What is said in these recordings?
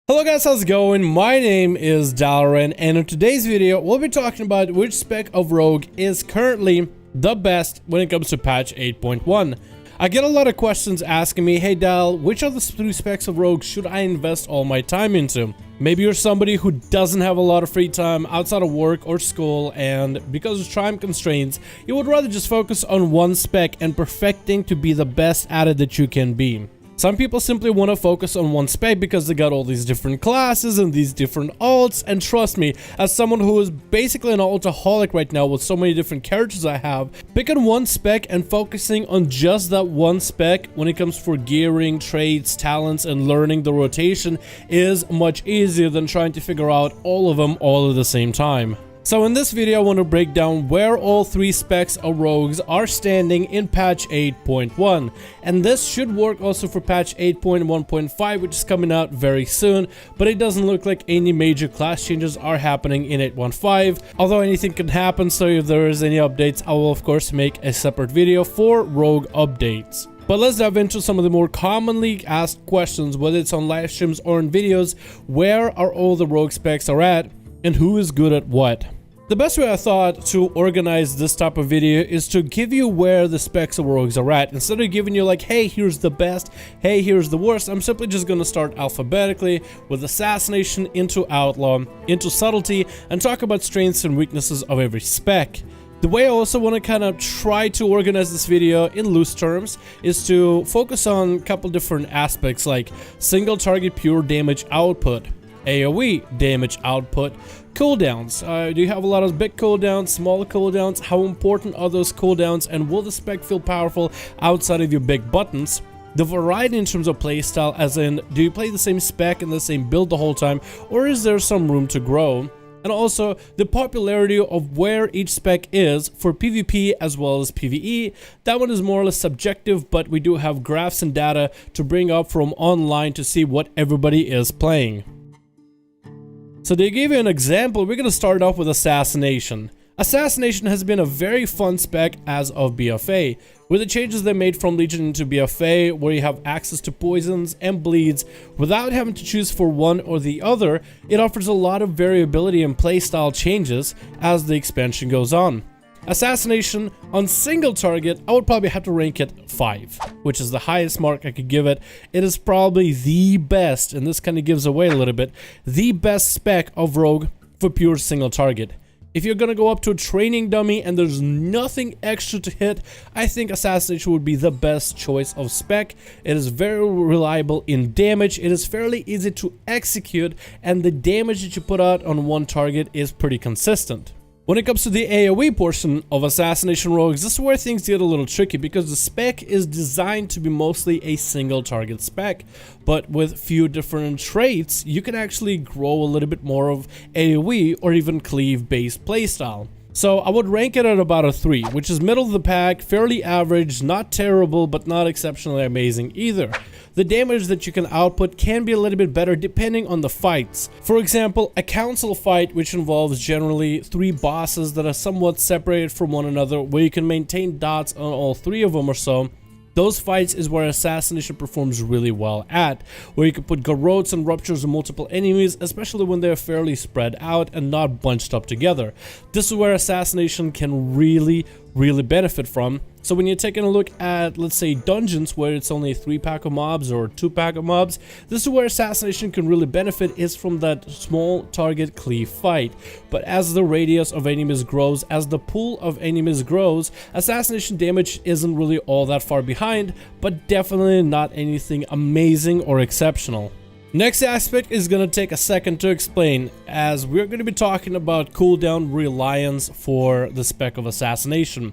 Hello guys, how's it going? My name is Dalaran, and in today's video we'll be talking about which spec of rogue is currently the best when it comes to patch 8.1. I get a lot of questions asking me, hey Dal, which of the three specs of rogue should I invest all my time into? Maybe you're somebody who doesn't have a lot of free time outside of work or school, and because of time constraints, you would rather just focus on one spec and perfecting to be the best at it that you can be. Some people simply want to focus on one spec because they got all these different classes and these different alts, and trust me, as someone who is basically an altaholic right now with so many different characters I have, picking one spec and focusing on just that one spec when it comes for gearing, traits, talents, and learning the rotation is much easier than trying to figure out all of them all at the same time. So in this video I want to break down where all three specs of rogues are standing in patch 8.1, and this should work also for patch 8.1.5, which is coming out very soon, but it doesn't look like any major class changes are happening in 8.15, although anything can happen, so if there is any updates I will of course make a separate video for rogue updates. But let's dive into some of the more commonly asked questions, whether it's on live streams or in videos. Where are all the rogue specs are at, and who is good at what? The best way I thought to organize this type of video is to give you where the specs of rogues are at. Instead of giving you like, hey, here's the best, hey, here's the worst, I'm simply just going to start alphabetically with Assassination into Outlaw, into Subtlety, and talk about strengths and weaknesses of every spec. The way I also want to kind of try to organize this video in loose terms is to focus on a couple different aspects like single target pure damage output, AoE damage output, cooldowns. Do you have a lot of big cooldowns, small cooldowns? How important are those cooldowns, and will the spec feel powerful outside of your big buttons? The variety in terms of playstyle, as in, do you play the same spec and the same build the whole time, or is there some room to grow? And also, the popularity of where each spec is for PvP as well as PvE. That one is more or less subjective, but we do have graphs and data to bring up from online to see what everybody is playing. So to give you an example, we're going to start off with Assassination. Assassination has been a very fun spec as of BFA. With the changes they made from Legion into BFA, where you have access to poisons and bleeds without having to choose for one or the other, it offers a lot of variability and playstyle changes as the expansion goes on. Assassination on single target, I would probably have to rank it 5, which is the highest mark I could give it. It is probably the best, and this kind of gives away a little bit, the best spec of rogue for pure single target. If you're gonna go up to a training dummy and there's nothing extra to hit, I think Assassination would be the best choice of spec. It is very reliable in damage, it is fairly easy to execute, and the damage that you put out on one target is pretty consistent. When it comes to the AoE portion of Assassination Rogues, this is where things get a little tricky because the spec is designed to be mostly a single target spec, but with few different traits, you can actually grow a little bit more of AoE or even cleave based playstyle. So I would rank it at about a 3, which is middle of the pack, fairly average, not terrible, but not exceptionally amazing either. The damage that you can output can be a little bit better depending on the fights. For example, a council fight, which involves generally 3 bosses that are somewhat separated from one another, where you can maintain dots on all 3 of them or so. Those fights is where Assassination performs really well at, where you can put garrotes and ruptures on multiple enemies, especially when they're fairly spread out and not bunched up together. This is where Assassination can really benefit from. So when you're taking a look at, let's say, dungeons where it's only a 3-pack of mobs or 2-pack of mobs, this is where Assassination can really benefit, is from that small target cleave fight. But as the radius of enemies grows, as the pool of enemies grows, Assassination damage isn't really all that far behind, but definitely not anything amazing or exceptional. Next aspect is going to take a second to explain, as we're going to be talking about cooldown reliance for the spec of Assassination.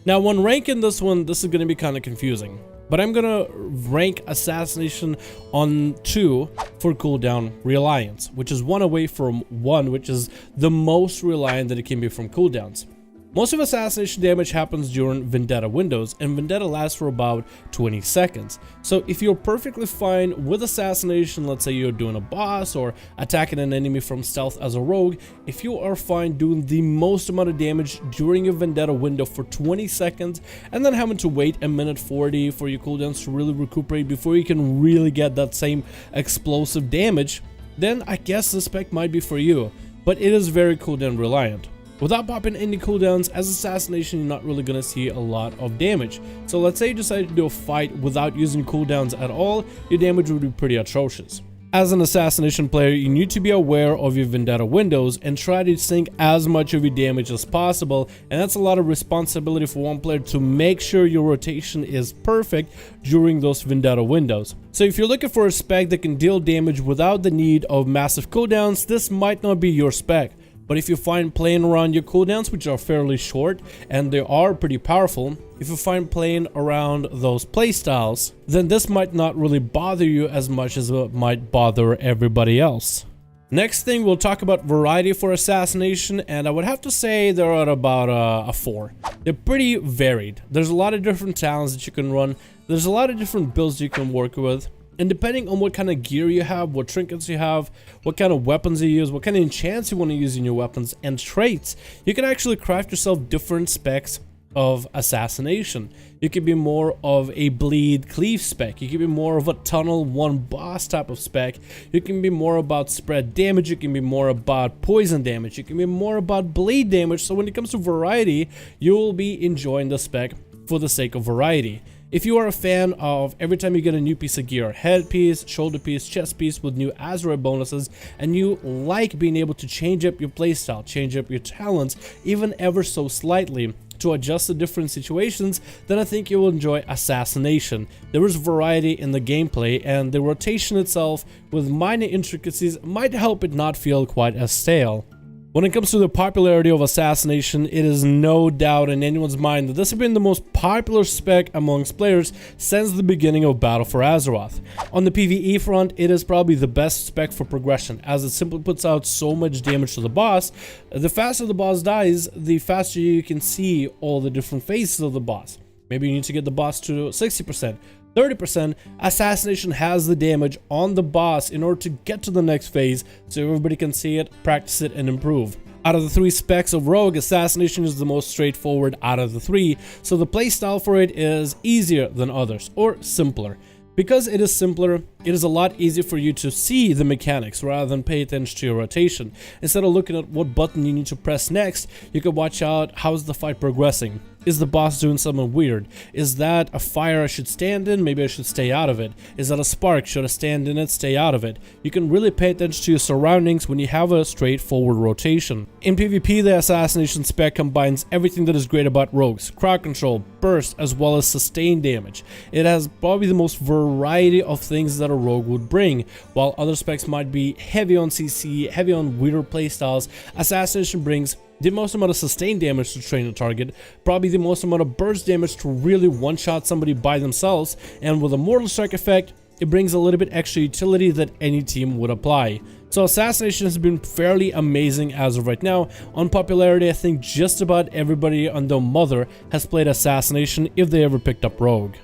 Now when ranking this one, this is going to be kind of confusing, but I'm going to rank Assassination on 2 for cooldown reliance, which is 1 away from 1, which is the most reliant that it can be from cooldowns. Most of Assassination damage happens during Vendetta windows, and Vendetta lasts for about 20 seconds. So if you're perfectly fine with Assassination, let's say you're doing a boss or attacking an enemy from stealth as a rogue, if you are fine doing the most amount of damage during a Vendetta window for 20 seconds, and then having to wait a minute 40 for your cooldowns to really recuperate before you can really get that same explosive damage, then I guess this spec might be for you, but it is very cooldown reliant. Without popping any cooldowns, as Assassination, you're not really gonna see a lot of damage. So let's say you decide to do a fight without using cooldowns at all, your damage would be pretty atrocious. As an Assassination player, you need to be aware of your Vendetta windows and try to sink as much of your damage as possible, and that's a lot of responsibility for one player to make sure your rotation is perfect during those Vendetta windows. So if you're looking for a spec that can deal damage without the need of massive cooldowns, this might not be your spec. But if you find playing around your cooldowns, which are fairly short and they are pretty powerful, if you find playing around those playstyles, then this might not really bother you as much as it might bother everybody else. Next thing, we'll talk about variety for Assassination, and I would have to say they're at about a 4. They're pretty varied. There's a lot of different talents that you can run. There's a lot of different builds you can work with. And depending on what kind of gear you have, what trinkets you have, what kind of weapons you use, what kind of enchants you want to use in your weapons, and traits, you can actually craft yourself different specs of Assassination. You can be more of a bleed cleave spec, you can be more of a tunnel one boss type of spec, you can be more about spread damage, you can be more about poison damage, you can be more about bleed damage. So when it comes to variety, you will be enjoying the spec for the sake of variety. If you are a fan of every time you get a new piece of gear, headpiece, shoulder piece, chest piece with new Azeroth bonuses, and you like being able to change up your playstyle, change up your talents, even ever so slightly, to adjust to different situations, then I think you will enjoy Assassination. There is variety in the gameplay, and the rotation itself with minor intricacies might help it not feel quite as stale. When it comes to the popularity of Assassination, it is no doubt in anyone's mind that this has been the most popular spec amongst players since the beginning of Battle for Azeroth. On the PvE front, it is probably the best spec for progression, as it simply puts out so much damage to the boss. The faster the boss dies, the faster you can see all the different phases of the boss. Maybe you need to get the boss to 60%. 30%, Assassination has the damage on the boss in order to get to the next phase so everybody can see it, practice it, and improve. Out of the 3 specs of Rogue, Assassination is the most straightforward out of the 3, so the playstyle for it is easier than others, or simpler. Because it is simpler, it is a lot easier for you to see the mechanics rather than pay attention to your rotation. Instead of looking at what button you need to press next, you can watch out how's the fight progressing. Is the boss doing something weird? Is that a fire I should stand in? Maybe I should stay out of it. Is that a spark? Should I stand in it? Stay out of it. You can really pay attention to your surroundings when you have a straightforward rotation. In PvP, the Assassination spec combines everything that is great about rogues: crowd control, burst, as well as sustained damage. It has probably the most variety of things that a rogue would bring. While other specs might be heavy on CC, heavy on weirder playstyles, Assassination brings the most amount of sustained damage to train a target, probably the most amount of burst damage to really one-shot somebody by themselves, and with a Mortal Strike effect, it brings a little bit extra utility that any team would apply. So Assassination has been fairly amazing as of right now. On popularity, I think just about everybody on their mother has played Assassination if they ever picked up Rogue.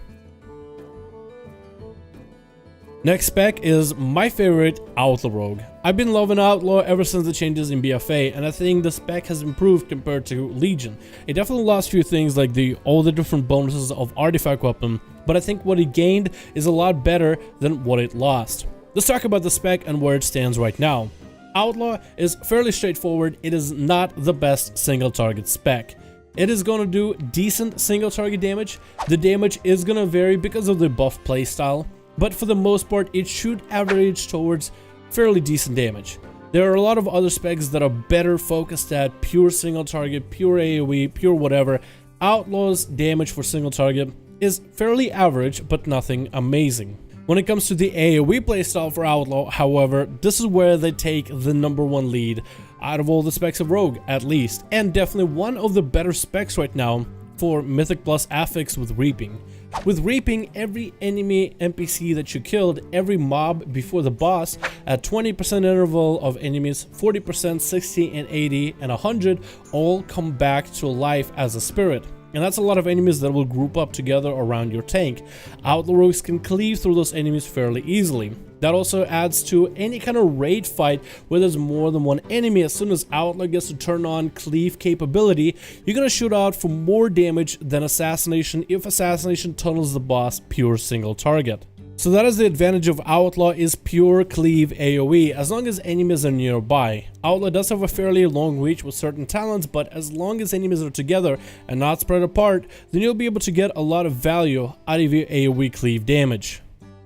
Next spec is my favorite, Outlaw Rogue. I've been loving Outlaw ever since the changes in BFA, and I think the spec has improved compared to Legion. It definitely lost a few things like all the different bonuses of Artifact Weapon, but I think what it gained is a lot better than what it lost. Let's talk about the spec and where it stands right now. Outlaw is fairly straightforward. It is not the best single target spec. It is going to do decent single target damage. The damage is going to vary because of the buff playstyle, but for the most part, it should average towards fairly decent damage. There are a lot of other specs that are better focused at pure single target, pure AoE, pure whatever. Outlaw's damage for single target is fairly average, but nothing amazing. When it comes to the AoE playstyle for Outlaw, however, this is where they take the #1 lead out of all the specs of Rogue, at least, and definitely one of the better specs right now for Mythic Plus affix with Reaping. With Reaping, every enemy NPC that you killed, every mob before the boss, at 20% interval of enemies, 40%, 60, and 80, and 100, all come back to life as a spirit. And that's a lot of enemies that will group up together around your tank. Outlaw Rogues can cleave through those enemies fairly easily. That also adds to any kind of raid fight where there's more than one enemy. As soon as Outlaw gets to turn on cleave capability, you're gonna shoot out for more damage than Assassination if Assassination tunnels the boss pure single target. So that is the advantage of Outlaw, is pure cleave AoE, as long as enemies are nearby. Outlaw does have a fairly long reach with certain talents, but as long as enemies are together and not spread apart, then you'll be able to get a lot of value out of your AoE cleave damage.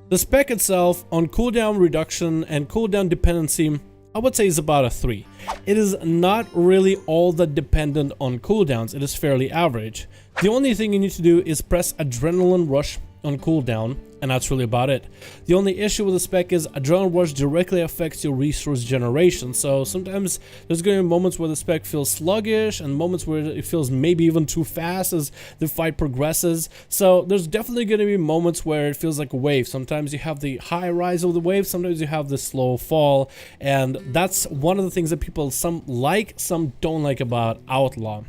The spec itself, on cooldown reduction and cooldown dependency, I would say is about a 3. It is not really all that dependent on cooldowns, it is fairly average. The only thing you need to do is press Adrenaline Rush on cooldown, and that's really about it. The only issue with the spec is Adrenaline Rush directly affects your resource generation, so sometimes there's going to be moments where the spec feels sluggish and moments where it feels maybe even too fast as the fight progresses. So there's definitely going to be moments where it feels like a wave. Sometimes you have the high rise of the wave, sometimes you have the slow fall, and that's one of the things that people some like, some don't like about Outlaw.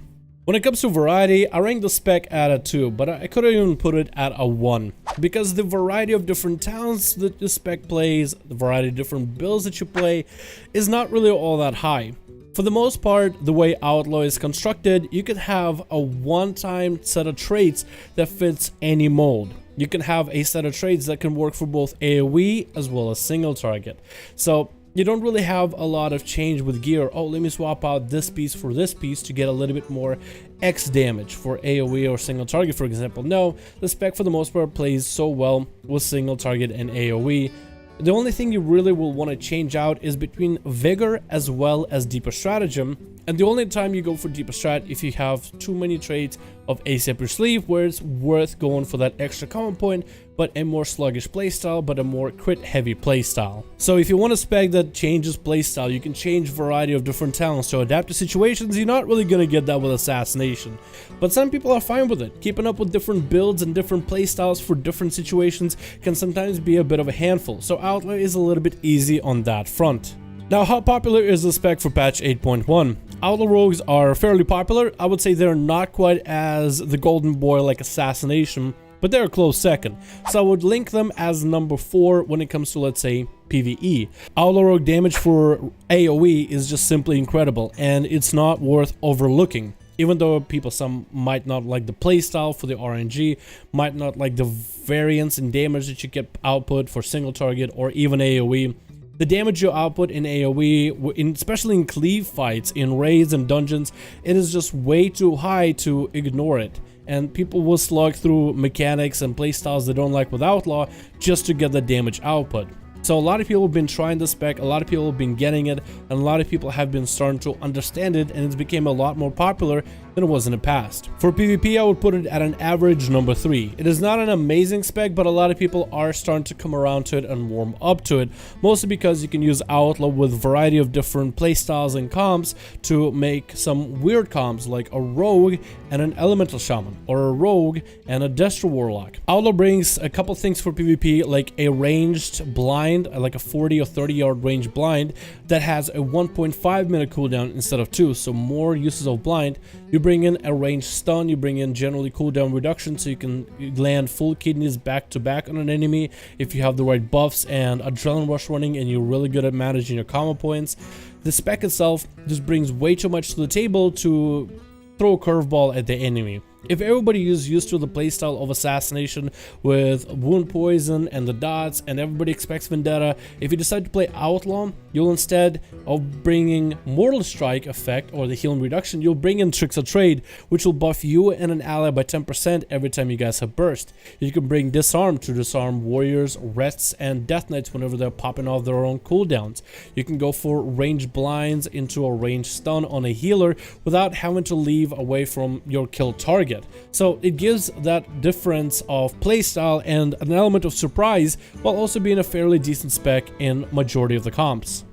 When it comes to variety, I rank the spec at a 2, but I could even put it at a 1. Because the variety of different talents that the spec plays, the variety of different builds that you play, is not really all that high. For the most part, the way Outlaw is constructed, you can have a one-time set of traits that fits any mold. You can have a set of traits that can work for both AoE as well as single target. So you don't really have a lot of change with gear. Oh, let me swap out this piece for this piece to get a little bit more X damage for AoE or single target, for example. No, the spec for the most part plays so well with single target and AoE. The only thing you really will want to change out is between Vigor as well as Deeper Stratagem. And the only time you go for Deeper Strat if you have too many traits of Ace up your sleeve, where it's worth going for that extra common point, but a more sluggish playstyle, but a more crit heavy playstyle. So if you want a spec that changes playstyle, you can change a variety of different talents to adapt to situations. You're not really gonna get that with Assassination, but some people are fine with it. Keeping up with different builds and different playstyles for different situations can sometimes be a bit of a handful, so Outlaw is a little bit easy on that front. Now, how popular is the spec for patch 8.1? Outlaw rogues are fairly popular. I would say they're not quite as the golden boy like Assassination, but they're a close second. So I would link them as number 4 when it comes to, let's say, PvE. Outlaw rogue damage for AoE is just simply incredible, and it's not worth overlooking. Even though some might not like the playstyle for the RNG, might not like the variance in damage that you get output for single target or even AoE, the damage you output in AoE, especially in cleave fights, in raids and dungeons, it is just way too high to ignore it. And people will slog through mechanics and playstyles they don't like with Outlaw just to get the damage output. So a lot of people have been trying the spec, a lot of people have been getting it, and a lot of people have been starting to understand it, and it's became a lot more popular than it was in the past. For PvP, I would put it at an average number 3. It is not an amazing spec, but a lot of people are starting to come around to it and warm up to it, mostly because you can use Outlaw with a variety of different playstyles and comps to make some weird comps like a rogue and an elemental shaman, or a rogue and a Destro warlock. Outlaw brings a couple things for PvP, like a ranged blind, like a 40 or 30 yard range blind that has a 1.5 minute cooldown instead of 2, so more uses of blind. You bring in a ranged stun, you bring in generally cooldown reduction, so you can land full kidneys back to back on an enemy if you have the right buffs and adrenaline rush running and you're really good at managing your combo points. The spec itself just brings way too much to the table to throw a curveball at the enemy. If everybody is used to the playstyle of Assassination with wound poison and the dots, and everybody expects Vendetta, if you decide to play Outlaw, you'll instead of bringing Mortal Strike effect or the healing reduction, you'll bring in Tricks of Trade, which will buff you and an ally by 10% every time you guys have burst. You can bring Disarm to disarm warriors, rests, and death knights whenever they're popping off their own cooldowns. You can go for ranged blinds into a ranged stun on a healer without having to leave away from your kill target. So it gives that difference of playstyle and an element of surprise while also being a fairly decent spec in majority of the comps.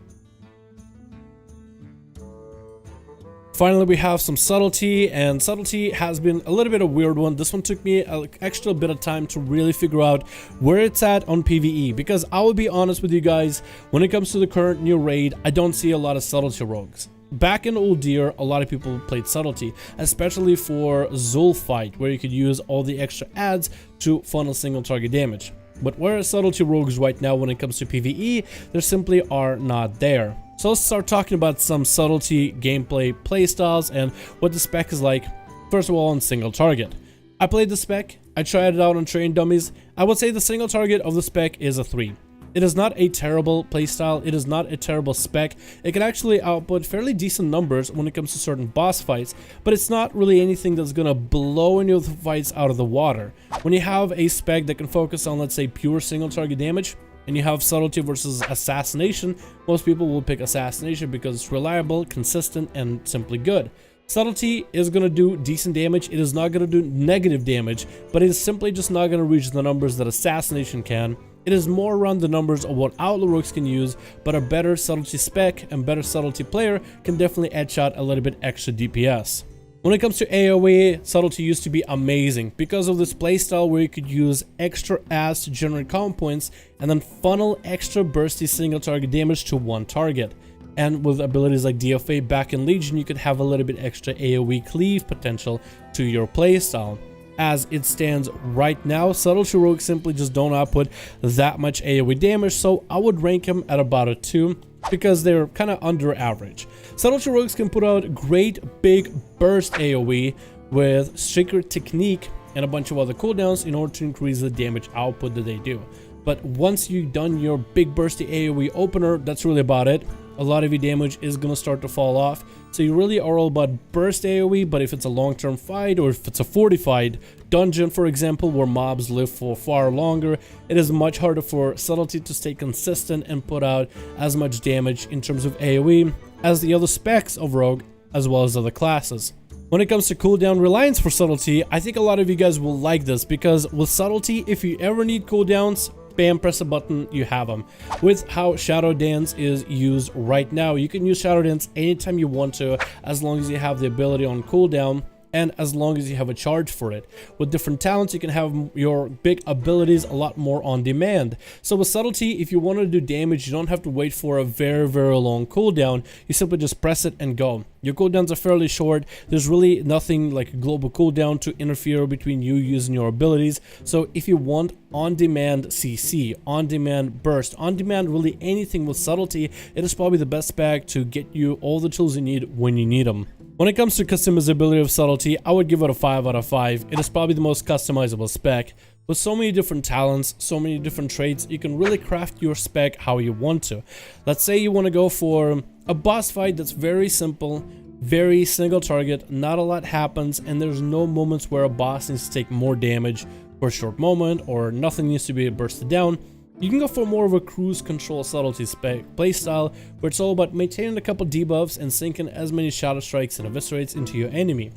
Finally, we have some Subtlety, and Subtlety has been a little bit of a weird one. This one took me an extra bit of time to really figure out where it's at on PvE, because I will be honest with you guys, when it comes to the current new raid, I don't see a lot of Subtlety rogues. Back in Old Deer, a lot of people played Subtlety, especially for Zul fight, where you could use all the extra adds to funnel single target damage. But where are Subtlety rogues right now when it comes to PvE? There simply are not there. So let's start talking about some Subtlety gameplay playstyles and what the spec is like, first of all, on single target. I played the spec, I tried it out on train dummies. I would say the single target of the spec is a 3. It is not a terrible playstyle, it is not a terrible spec. It can actually output fairly decent numbers when it comes to certain boss fights, but it's not really anything that's gonna blow any of the fights out of the water. When you have a spec that can focus on, let's say, pure single target damage, and you have Subtlety versus Assassination, most people will pick Assassination because it's reliable, consistent, and simply good. Subtlety is going to do decent damage, it is not going to do negative damage, but it is simply just not going to reach the numbers that Assassination can. It is more around the numbers of what Outlaw rogues can use, but a better Subtlety spec and better Subtlety player can definitely edge out a little bit extra DPS. When it comes to AoE, Subtlety used to be amazing because of this playstyle where you could use extra ads to generate combo points and then funnel extra bursty single target damage to one target. And with abilities like DFA back in Legion, you could have a little bit extra AoE cleave potential to your playstyle. As it stands right now, Subtlety rogues simply just don't output that much AoE damage, so I would rank them at about a 2 because they're kind of under average. Subtlety rogues can put out great big burst AoE with secret technique and a bunch of other cooldowns in order to increase the damage output that they do. But once you've done your big bursty AoE opener, that's really about it. A lot of your damage is going to start to fall off. So you really are all about burst AoE, but if it's a long-term fight or if it's a fortified dungeon, for example, where mobs live for far longer, it is much harder for Subtlety to stay consistent and put out as much damage in terms of AoE as the other specs of Rogue, as well as other classes. When it comes to cooldown reliance for Subtlety, I think a lot of you guys will like this because with Subtlety, if you ever need cooldowns, bam, press a button, you have them. With how Shadow Dance is used right now, you can use Shadow Dance anytime you want to, as long as you have the ability on cooldown and as long as you have a charge for it. With different talents, you can have your big abilities a lot more on demand. So with Subtlety, if you want to do damage, you don't have to wait for a very, very long cooldown. You simply just press it and go. Your cooldowns are fairly short. There's really nothing like a global cooldown to interfere between you using your abilities. So if you want on-demand CC, on-demand burst, on-demand really anything with Subtlety, it is probably the best spec to get you all the tools you need when you need them. When it comes to customizability of Subtlety, I would give it a 5 out of 5. It is probably the most customizable spec. With so many different talents, so many different traits, you can really craft your spec how you want to. Let's say you want to go for a boss fight that's very simple, very single target, not a lot happens, and there's no moments where a boss needs to take more damage for a short moment, or nothing needs to be bursted down. You can go for more of a cruise control Subtlety spec playstyle, where it's all about maintaining a couple debuffs and sinking as many shadow strikes and eviscerates into your enemy.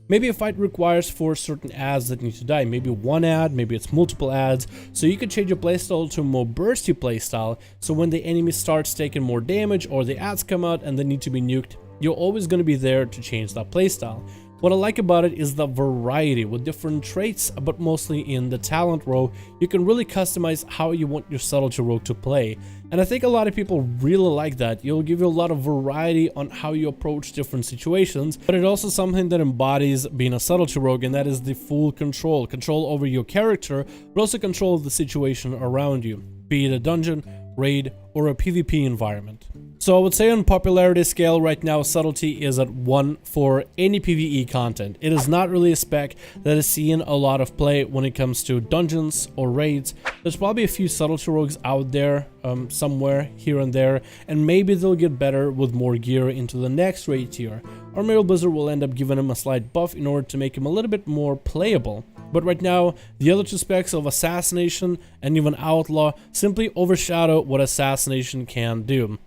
Maybe a fight requires 4 certain ads that need to die, maybe one ad, maybe it's multiple ads, so you could change your playstyle to a more bursty playstyle, so when the enemy starts taking more damage or the ads come out and they need to be nuked, you're always going to be there to change that playstyle. What I like about it is the variety with different traits, but mostly in the talent row. You can really customize how you want your Subtlety rogue to play. And I think a lot of people really like that. It'll give you a lot of variety on how you approach different situations, but it's also something that embodies being a Subtlety rogue, and that is the full control. Control over your character, but also control of the situation around you, be it a dungeon, raid, or a PvP environment. So I would say on popularity scale right now, Subtlety is at 1 for any PvE content. It is not really a spec that is seeing a lot of play when it comes to dungeons or raids. There's probably a few Subtlety rogues out there somewhere here and there, and maybe they'll get better with more gear into the next raid tier. Or maybe Blizzard will end up giving him a slight buff in order to make him a little bit more playable. But right now, the other 2 specs of Assassination and even Outlaw simply overshadow what Assassination can do.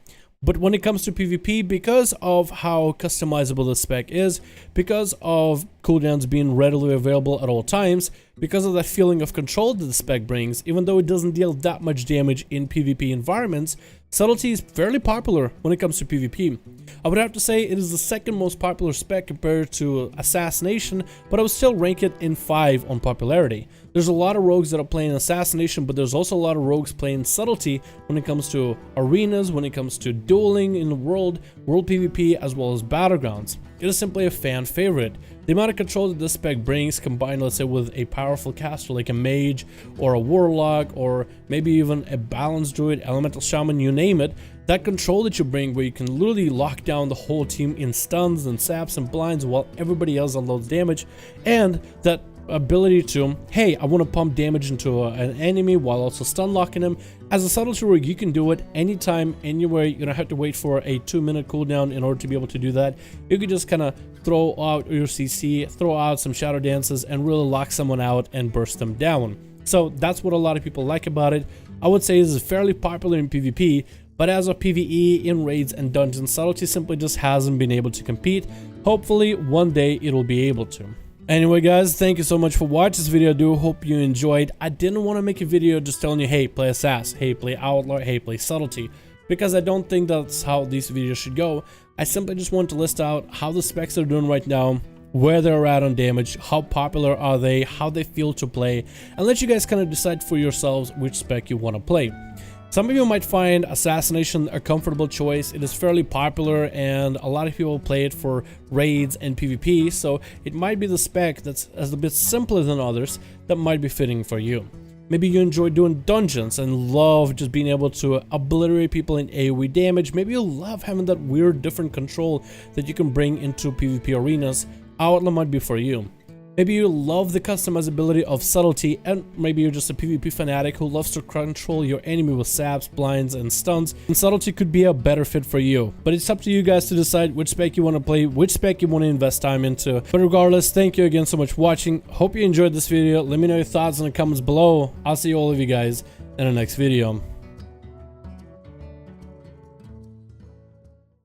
But when it comes to PvP, because of how customizable the spec is, because of cooldowns being readily available at all times, because of that feeling of control that the spec brings, even though it doesn't deal that much damage in PvP environments, Subtlety is fairly popular when it comes to PvP. I would have to say it is the second most popular spec compared to Assassination, but I would still rank it in 5 on popularity. There's a lot of rogues that are playing Assassination, but there's also a lot of rogues playing Subtlety when it comes to arenas, when it comes to dueling in the world PvP, as well as battlegrounds. It is simply a fan favorite. The amount of control that this spec brings, combined, let's say, with a powerful caster like a mage or a warlock, or maybe even a balanced druid, elemental shaman, you name it, that control that you bring where you can literally lock down the whole team in stuns and saps and blinds while everybody else unloads damage, and that ability to, hey, I want to pump damage into an enemy while also stun locking him. As a Subtlety rogue, you can do it anytime, anywhere. You don't have to wait for a 2-minute cooldown in order to be able to do that. You can just kind of throw out your CC, throw out some shadow dances, and really lock someone out and burst them down. So that's what a lot of people like about it. I would say this is fairly popular in PvP, but as of PvE, in raids and dungeons, Subtlety simply just hasn't been able to compete. Hopefully, one day it'll be able to. Anyway guys, thank you so much for watching this video. I do hope you enjoyed. I didn't want to make a video just telling you, hey, play Assass, hey, play Outlaw, hey, play Subtlety, because I don't think that's how these videos should go. I simply just want to list out how the specs are doing right now, where they're at on damage, how popular are they, how they feel to play, and let you guys kind of decide for yourselves which spec you want to play. Some of you might find Assassination a comfortable choice. It is fairly popular and a lot of people play it for raids and PvP, so it might be the spec that's a bit simpler than others that might be fitting for you. Maybe you enjoy doing dungeons and love just being able to obliterate people in AoE damage. Maybe you love having that weird different control that you can bring into PvP arenas. Outlaw might be for you. Maybe you love the customizability of Subtlety, and maybe you're just a PvP fanatic who loves to control your enemy with saps, blinds, and stuns, and Subtlety could be a better fit for you. But it's up to you guys to decide which spec you want to play, which spec you want to invest time into. But regardless, thank you again so much for watching. Hope you enjoyed this video. Let me know your thoughts in the comments below. I'll see all of you guys in the next video.